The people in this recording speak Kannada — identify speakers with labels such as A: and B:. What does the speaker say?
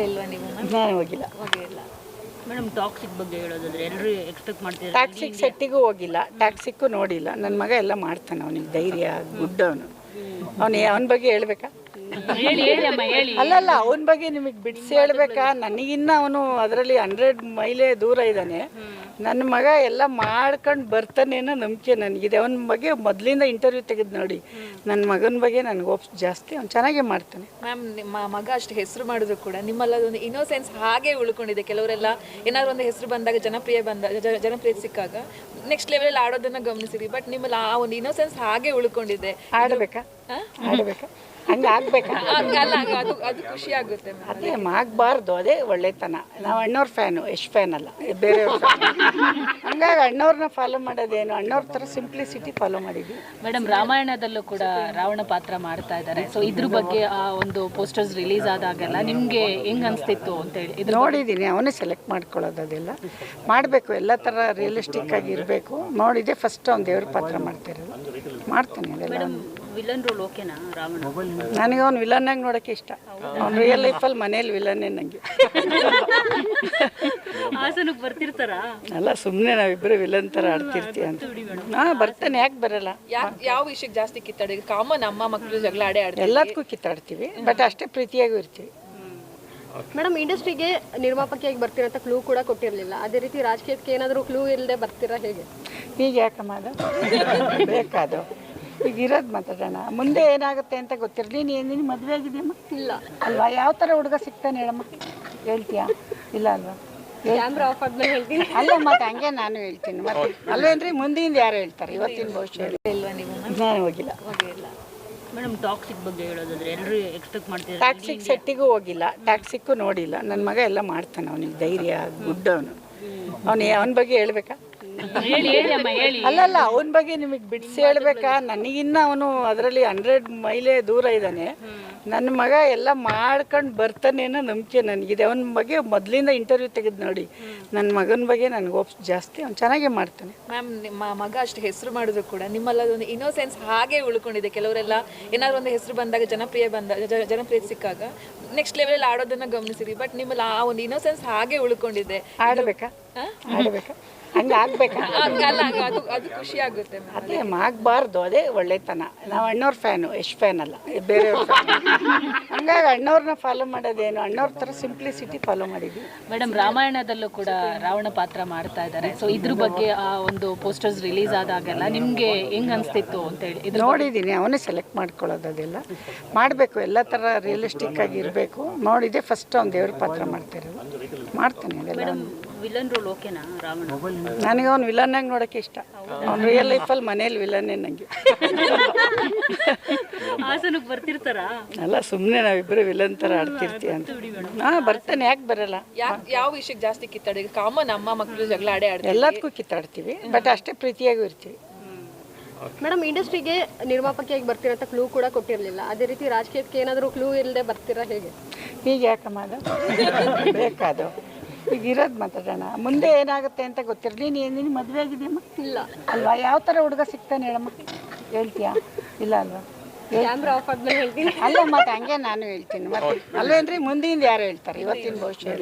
A: ಇಲ್ವಾ ನೀವು
B: ನಾನು ಹೋಗಿಲ್ಲ.
A: ಹೋಗಿಲ್ಲ
C: ಮೇಡಮ್ ಟಾಕ್ಸಿಕ್ ಬಗ್ಗೆ ಹೇಳೋದಾದ್ರೆ ಎಲ್ಲರೂ ಎಕ್ಸ್ಪೆಕ್ಟ್ ಮಾಡ್ತಿದ್ದಾರೆ
B: ಟ್ಯಾಕ್ಸಿಗೆ ಸೆಟ್ಟಿಗೂ ಹೋಗಿಲ್ಲ, ಟ್ಯಾಕ್ಸಿಕ್ಕೂ ನೋಡಿಲ್ಲ. ನನ್ನ ಮಗ ಎಲ್ಲ ಮಾಡ್ತಾನೆ, ಅವನಿಗೆ ಧೈರ್ಯ ಗುಡ್ ಅವನು. ಅವನ ಬಗ್ಗೆ ಹೇಳ್ಬೇಕಾ?
C: ಹೇಳಿ ಹೇಳಿ ಅಮ್ಮ ಹೇಳಿ.
B: ಅಲ್ಲಲ್ಲ, ಅವನ ಬಗ್ಗೆ ನಿಮಗೆ ಬಿಡಿಸಿ ಹೇಳ್ಬೇಕಾ? ನನಗಿನ್ನ ಅವನು ಅದರಲ್ಲಿ 100 ಮೈಲೇ ದೂರ ಇದ್ದಾನೆ. ನನ್ನ ಮಗ ಎಲ್ಲ ಮಾಡ್ಕೊಂಡು ಬರ್ತಾನೆ ಅನ್ನೋ ನಂಬಿಕೆ ನನಗಿದೆ. ಅವನ ಬಗ್ಗೆ ಮೊದಲಿಂದ ಇಂಟರ್ವ್ಯೂ ತೆಗೆದು ನೋಡಿ. ನನ್ನ ಮಗನ ಬಗ್ಗೆ ನನಗೆ ಹೋಪ್ಸ್ ಜಾಸ್ತಿ. ಅವ್ನು ಚೆನ್ನಾಗೇ ಮಾಡ್ತಾನೆ.
A: ಮ್ಯಾಮ್, ನಿಮ್ಮ ಮಗ ಅಷ್ಟು ಹೆಸರು ಮಾಡಿದ್ರು ಕೂಡ ನಿಮ್ಮಲ್ಲಿ ಅದೊಂದು ಇನ್ನೋಸೆನ್ಸ್ ಹಾಗೆ ಉಳ್ಕೊಂಡಿದೆ. ಕೆಲವರೆಲ್ಲ ಏನಾದ್ರು ಒಂದು ಹೆಸರು ಬಂದಾಗ ಜನಪ್ರಿಯತೆ ಸಿಕ್ಕಾಗ ನೆಕ್ಸ್ಟ್ ಲೆವೆಲ್ ಆಡೋದನ್ನ ಗಮನಿಸಿರಿ. ಬಟ್ ನಿಮ್ಮಲ್ಲಿ ಆ ಒಂದು ಇನ್ನೋಸೆನ್ಸ್ ಹಾಗೆ ಉಳ್ಕೊಂಡಿದೆ.
B: ಆಡಬೇಕಾ? ಹಂಗೆ ಆಗ್ಬೇಕಾ?
A: ಅದು ಖುಷಿ ಆಗುತ್ತೆ.
B: ಅದೇ ಆಗಬಾರ್ದು, ಅದೇ ಒಳ್ಳೆತನ. ನಾವು ಅಣ್ಣವ್ರ ಫ್ಯಾನು, ಎಷ್ಟು ಫ್ಯಾನ್ ಅಲ್ಲ, ಬೇರೆಯವ್ರ ಫ್ಯಾನ್. ಹಂಗಾಗಿ ಅಣ್ಣವ್ರನ್ನ ಫಾಲೋ ಮಾಡೋದೇನು, ಅಣ್ಣವ್ರ ಥರ ಸಿಂಪ್ಲಿಸಿಟಿ ಫಾಲೋ ಮಾಡಿದ್ವಿ.
C: ಮೇಡಮ್, ರಾಮಾಯಣದಲ್ಲೂ ಕೂಡ ರಾವಣ ಪಾತ್ರ ಮಾಡ್ತಾ ಇದ್ದಾರೆ. ಸೊ ಇದ್ರ ಬಗ್ಗೆ ಆ ಒಂದು ಪೋಸ್ಟರ್ಸ್ ರಿಲೀಸ್ ಆದಾಗೆಲ್ಲ ನಿಮಗೆ ಹೆಂಗ್ ಅನಿಸ್ತಿತ್ತು ಅಂತ ಹೇಳಿ
B: ನೋಡಿದ್ದೀನಿ. ಅವನೇ ಸೆಲೆಕ್ಟ್ ಮಾಡ್ಕೊಳ್ಳೋದು, ಅದೆಲ್ಲ ಮಾಡಬೇಕು. ಎಲ್ಲ ಥರ ರಿಯಲಿಸ್ಟಿಕ್ ಆಗಿ ಇರಬೇಕು. ನೋಡಿದೆ ಫಸ್ಟ್ ಅವ್ನು ದೇವ್ರ ಪಾತ್ರ ಮಾಡ್ತಿರೋದು, ಮಾಡ್ತಾನೆ ಅದೆಲ್ಲ.
C: ವಿಲನ್ ರೋಲ್ ಓಕೆನಾ ರಾವಣ?
B: ನನಗೆ ಅವ್ನು ವಿಲನ್ನಾಗಿ ನೋಡೋಕ್ಕೆ ಇಷ್ಟ. ಅವ್ನು ರಿಯಲ್ ಲೈಫಲ್ಲಿ ಮನೇಲಿ ವಿಲನ್ನೇ ನನಗೆ.
C: ಹಾಸನಕ್ಕೆ ಬರ್ತಿರ್ತಾರಾ?
B: ಅಲ್ಲ, ಸುಮ್ಮನೆ ನಾವಿಬ್ಬರು ವಿಲನ್ ಥರ ಆಡ್ತಿರ್ತೀವಿ ಅಂತ. ಬರ್ತಾನೆ, ಯಾಕೆ ಬರಲ್ಲ?
A: ಯಾವ ವಿಷಯಕ್ಕೆ ಜಾಸ್ತಿ ಕಿತ್ತಾಡಿ? ಕಾಮನ್, ಅಮ್ಮ ಮಕ್ಕಳು ಜಗಳ ಆಡ್ತಾರೆ,
B: ಎಲ್ಲದಕ್ಕೂ ಕಿತ್ತಾಡ್ತೀವಿ, ಬಟ್ ಅಷ್ಟೇ ಪ್ರೀತಿಯಾಗೂ ಇರ್ತೀವಿ.
D: ಮೇಡಮ್, ಇಂಡಸ್ಟ್ರಿಗೆ ನಿರ್ಮಾಪಕಿಯಾಗಿ ಬರ್ತೀರಾ ಅಂತ ಕ್ಲೂ ಕೂಡ ಕೊಟ್ಟಿರಲಿಲ್ಲ. ಅದೇ ರೀತಿ ರಾಜಕೀಯಕ್ಕೆ ಏನಾದರೂ ಕ್ಲೂ ಇಲ್ಲದೆ ಬರ್ತೀರಾ ಹೇಗೆ?
B: ಈಗ ಯಾಕಮ್ಮ ಅದು ಬೇಕಾದು? ಈಗ ಇರೋದು ಮಾತಾಡೋಣ. ಮುಂದೆ ಏನಾಗುತ್ತೆ ಅಂತ ಗೊತ್ತಿರಲಿ. ನೀನು ಮದುವೆ ಆಗಿದೆಯಮ್ಮ?
D: ಇಲ್ಲ.
B: ಅಲ್ವಾ? ಯಾವ ಥರ ಹುಡುಗ ಸಿಗ್ತಾನೆ ಹೇಳಮ್ಮ? ಹೇಳ್ತೀಯಾ? ಇಲ್ಲ ಅಲ್ವಾ?
D: ಕ್ಯಾಮ್ರಾ ಆಫ್ ಆದ್ಮೇಲೆ ಹೇಳ್ತೀನಿ.
B: ಅಲ್ಲ, ಮತ್ತೆ ಹಂಗೆ ನಾನು ಹೇಳ್ತೀನಿ. ಮತ್ತೆ ಅಲ್ವೇನ್ರಿ, ಮುಂದಿಂದ ಯಾರು ಹೇಳ್ತಾರೆ? ಇವತ್ತಿನ ಭವಿಷ್ಯ
A: ಇಲ್ವಾ ನೀವು
B: ನಾನು ಹೋಗಿಲ್ಲ.
A: ಹೋಗಿಲ್ಲ
C: ಮೇಡಮ್, ಟಾಕ್ಸಿಕ್ ಬಗ್ಗೆ ಹೇಳೋದಾದ್ರೆ ಎಲ್ಲರೂ ಎಕ್ಸ್ಪೆಕ್ಟ್ ಮಾಡ್ತಿದ್ದಾರೆ
B: ಟ್ಯಾಕ್ಸಿಗೆ ಸೆಟ್ಟಿಗೂ ಹೋಗಿಲ್ಲ, ಟ್ಯಾಕ್ಸಿಕ್ಕೂ ನೋಡಿಲ್ಲ. ನನ್ನ ಮಗ ಎಲ್ಲ ಮಾಡ್ತಾನೆ, ಅವನಿಗೆ ಧೈರ್ಯ ಗುಡ್ ಅವನು. ಅವನ ಬಗ್ಗೆ ಹೇಳ್ಬೇಕಾ?
C: ಹೇಳಿ ಹೇಳಿ ಅಮ್ಮ ಹೇಳಿ.
B: ಅಲ್ಲಲ್ಲ, ಅವನ ಬಗ್ಗೆ ನಿಮಗೆ ಬಿಡಿಸಿ ಹೇಳ್ಬೇಕಾ? ನನಗಿನ್ನ ಅವನು ಅದರಲ್ಲಿ 100 ಮೈಲೇ ದೂರ ಇದ್ದಾನೆ. ನನ್ನ ಮಗ ಎಲ್ಲ ಮಾಡ್ಕೊಂಡು ಬರ್ತಾನೆ ಅನ್ನೋ ನಂಬಿಕೆ ನನಗಿದೆ. ಅವನ ಬಗ್ಗೆ ಮೊದಲಿಂದ ಇಂಟರ್ವ್ಯೂ ತೆಗೆದು ನೋಡಿ. ನನ್ನ ಮಗನ ಬಗ್ಗೆ ನನಗೆ ಹೋಪ್ಸ್ ಜಾಸ್ತಿ. ಅವ್ನು ಚೆನ್ನಾಗೇ ಮಾಡ್ತಾನೆ.
A: ಮ್ಯಾಮ್, ನಿಮ್ಮ ಮಗ ಅಷ್ಟು ಹೆಸರು ಮಾಡಿದ್ರು ಕೂಡ ನಿಮ್ಮಲ್ಲಿ ಅದೊಂದು ಇನ್ನೋಸೆನ್ಸ್ ಹಾಗೆ ಉಳ್ಕೊಂಡಿದೆ. ಕೆಲವರೆಲ್ಲ ಏನಾದ್ರು ಒಂದು ಹೆಸರು ಬಂದಾಗ ಜನಪ್ರಿಯತೆ ಸಿಕ್ಕಾಗ ನೆಕ್ಸ್ಟ್ ಲೆವೆಲ್ ಆಡೋದನ್ನ ಗಮನಿಸಿರಿ. ಬಟ್ ನಿಮ್ಮಲ್ಲಿ ಆ ಒಂದು ಇನ್ನೋಸೆನ್ಸ್ ಹಾಗೆ ಉಳ್ಕೊಂಡಿದೆ.
B: ಆಡಬೇಕಾ? ಹಂಗೆ ಆಗ್ಬೇಕಾ?
A: ಅದು ಖುಷಿ ಆಗುತ್ತೆ.
B: ಅದೇ ಆಗಬಾರ್ದು, ಅದೇ ಒಳ್ಳೆತನ. ನಾವು ಅಣ್ಣವ್ರ ಫ್ಯಾನು, ಎಷ್ಟು ಫ್ಯಾನ್ ಅಲ್ಲ, ಬೇರೆಯವ್ರ ಫ್ಯಾನ್. ಹಂಗಾಗಿ ಅಣ್ಣವ್ರನ್ನ ಫಾಲೋ ಮಾಡೋದೇನು, ಅಣ್ಣವ್ರ ಥರ ಸಿಂಪ್ಲಿಸಿಟಿ ಫಾಲೋ ಮಾಡಿದ್ವಿ.
C: ಮೇಡಮ್, ರಾಮಾಯಣದಲ್ಲೂ ಕೂಡ ರಾವಣ ಪಾತ್ರ ಮಾಡ್ತಾ ಇದ್ದಾರೆ. ಸೊ ಇದ್ರ ಬಗ್ಗೆ ಆ ಒಂದು ಪೋಸ್ಟರ್ಸ್ ರಿಲೀಸ್ ಆದಾಗೆಲ್ಲ ನಿಮಗೆ ಹೆಂಗ್ ಅನಿಸ್ತಿತ್ತು ಅಂತ ಹೇಳಿ
B: ನೋಡಿದ್ದೀನಿ. ಅವನೇ ಸೆಲೆಕ್ಟ್ ಮಾಡ್ಕೊಳ್ಳೋದು, ಅದೆಲ್ಲ ಮಾಡಬೇಕು. ಎಲ್ಲ ಥರ ರಿಯಲಿಸ್ಟಿಕ್ ಆಗಿ ಇರಬೇಕು. ನೋಡಿದೆ ಫಸ್ಟ್ ಅವ್ನು ದೇವ್ರ ಪಾತ್ರ ಮಾಡ್ತಿರೋದು, ಮಾಡ್ತಾನೆ ಅದೆಲ್ಲ.
C: ವಿಲನ್ ರೋಲ್ ಓಕೆನಾ ರಾವಣ?
B: ನನಗೆ ಅವ್ನು ವಿಲನ್ನಾಗಿ ನೋಡೋಕ್ಕೆ ಇಷ್ಟ. ಅವ್ನು ರಿಯಲ್ ಲೈಫಲ್ಲಿ ಮನೇಲಿ ವಿಲನ್ನೇ ನನಗೆ.
C: ಹಾಸನಕ್ಕೆ ಬರ್ತಿರ್ತಾರಾ?
B: ಅಲ್ಲ, ಸುಮ್ಮನೆ ನಾವಿಬ್ಬರು ವಿಲನ್ ಥರ ಆಡ್ತಿರ್ತೀವಿ ಅಂತ. ಬರ್ತಾನೆ, ಯಾಕೆ ಬರಲ್ಲ?
A: ಯಾವ ವಿಷಯಕ್ಕೆ ಜಾಸ್ತಿ ಕಿತ್ತಾಡಿ? ಕಾಮನ್, ಅಮ್ಮ ಮಕ್ಕಳು ಜಗಳ ಆಡ್ತಾರೆ,
B: ಎಲ್ಲದಕ್ಕೂ ಕಿತ್ತಾಡ್ತೀವಿ, ಬಟ್ ಅಷ್ಟೇ ಪ್ರೀತಿಯಾಗೂ ಇರ್ತೀವಿ.
D: ಮೇಡಮ್, ಇಂಡಸ್ಟ್ರಿಗೆ ನಿರ್ಮಾಪಕಿಯಾಗಿ ಬರ್ತೀರಾ ಅಂತ ಕ್ಲೂ ಕೂಡ ಕೊಟ್ಟಿರಲಿಲ್ಲ. ಅದೇ ರೀತಿ ರಾಜಕೀಯಕ್ಕೆ ಏನಾದರೂ ಕ್ಲೂ ಇಲ್ಲದೆ ಬರ್ತೀರಾ ಹೇಗೆ?
B: ಈಗ ಯಾಕಮ್ಮ ಅದು? ಬೇಕಾದು? ಈಗ ಇರೋದು ಮಾತಾಡೋಣ. ಮುಂದೆ ಏನಾಗುತ್ತೆ ಅಂತ ಗೊತ್ತಿರಲಿ. ನೀನು ಮದುವೆ ಆಗಿದೆಯಮ್ಮ?
D: ಇಲ್ಲ.
B: ಅಲ್ವಾ? ಯಾವ ಥರ ಹುಡುಗ ಸಿಗ್ತಾನೆ ಹೇಳಮ್ಮ? ಹೇಳ್ತೀಯಾ? ಇಲ್ಲ ಅಲ್ವಾ?
D: ಕ್ಯಾಮ್ರಾ ಆಫ್ ಆದ್ಮೇಲೆ ಹೇಳ್ತೀನಿ.
B: ಅಲ್ಲ, ಮತ್ತೆ ಹಂಗೆ ನಾನು ಹೇಳ್ತೀನಿ. ಮತ್ತೆ ಅಲ್ವೇನ್ರಿ, ಮುಂದಿಂದ ಯಾರು ಹೇಳ್ತಾರೆ? ಇವತ್ತಿನ ಭವಿಷ್ಯ